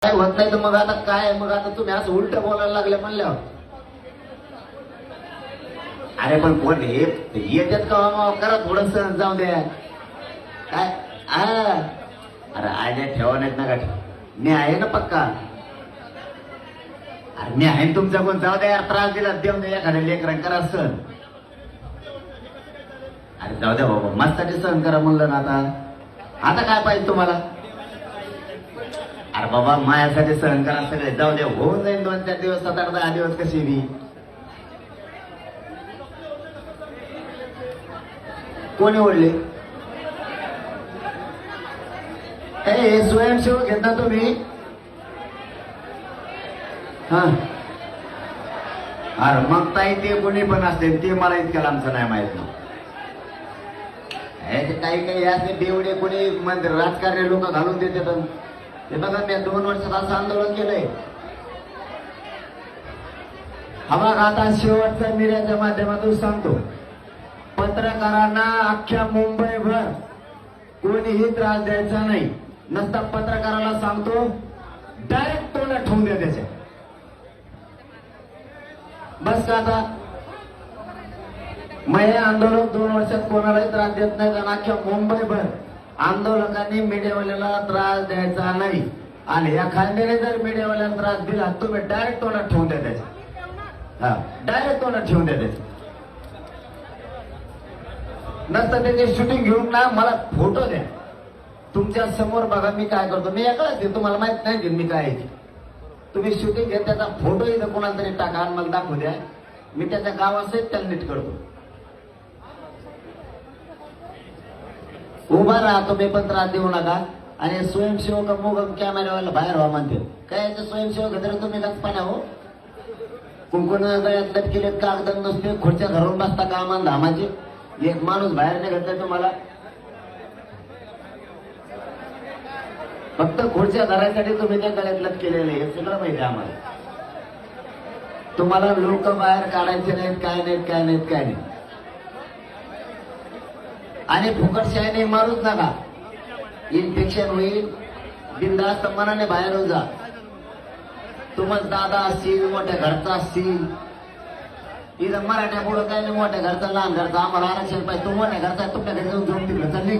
काय होत नाही तर मग आता काय, मग आता तुम्ही असं उलट बोलायला लागले म्हणल्यावर. अरे पण कोण येतात का मग करा थोडस जाऊ द्या काय. अरे आयडिया ठेवा नाहीत ना गाठी, मी आहे ना पक्का. अरे मी आहे तुमचा कोण, जाऊ द्या त्रास दिला देऊन द्या एखाद्या लेकरांना करा सहन. अरे जाऊ द्या बाबा, मस्ताची सहन करा म्हणलं ना. आता काय पाहिजे तुम्हाला. अरे बाबा मायासाठी सहन करा सगळे, जाऊ द्या होऊन जाईल 2-4 दिवस, 7-8-10 दिवस कशी बी. कोणी ओढले हे स्वयंसेवक घेत ना तुम्ही. हा अरे मग ताई ते कोणी पण असते ते मला इतक्या लांबचं नाही माहित ना. काही काही असे बेवडे कोणी राजकारणी लोक घालून देतात. हे बघा मी 2 वर्षात असं आंदोलन केलंय. हा बघ आता शेवटच्या मीडियाच्या माध्यमातून सांगतो, पत्रकारांना अख्ख्या मुंबईभर कोणीही त्रास द्यायचा नाही. नसता पत्रकाराला सांगतो डायरेक्ट तोंडात ठेवून द्या त्याच्या. बस का आता मग आंदोलन 2 वर्षात कोणालाही त्रास देत नाही. कारण अख्ख्या मुंबईभर आंदोलकांनी मीडियावाल्याला त्रास द्यायचा नाही. आणि या खांद्याने जर मीडियावाल्याला त्रास दिला तुम्ही डायरेक्ट तोंडात ठेवून द्या त्याच्या. हा डायरेक्ट तोंडात ठेवून द्या त्याच्या. नसतं त्याचे शूटिंग घेऊन ना मला फोटो द्या तुमच्या समोर. बघा मी काय करतो, मी एकलाच आहे, तुम्हाला माहित नाही मी काय आहे. तुम्ही शूटिंग घ्या, त्याचा फोटो इथं कोणाला तरी टाका आणि मला दाखवू द्या. मी त्याच्या गावासहित त्याला नीट करतो. उभा राहा तुम्ही पण त्रास देऊ नका. आणि स्वयंसेवक मोग कॅमेरावाला बाहेर व्हा म्हणते काय. याचे स्वयंसेवक तरी तुम्ही गचपाना हो. कुंकुण गळ्यात लटकेलेत कागद नसते, खुर्च्या धरून बसता कामान धामाचे. एक माणूस बाहेर नाही घडलाय तुम्हाला. फक्त खुर्च्या धरायसाठी तुम्ही त्या गळ्यात लटकेलेले हे सगळं माहिती आम्हाला. तुम्हाला लोक बाहेर काढायचे नाहीत, काय नाहीत काय नाहीत काय नाही. आणि फुकटशाहीने मारूच नका, इन्फेक्शन होईल. बिनधास्त मनाने बाहेर होऊन जा. तुम्हाला दादा असतील, मोठ्या घरचा असतील. इथं मराठ्या पुढं काय नाही, मोठ्या घरचा लहान घरचा. आम्हाला आरक्षण पाहिजे. तू मोठ्या घरचा तुमच्या घरी जाऊन तिकडे चालली.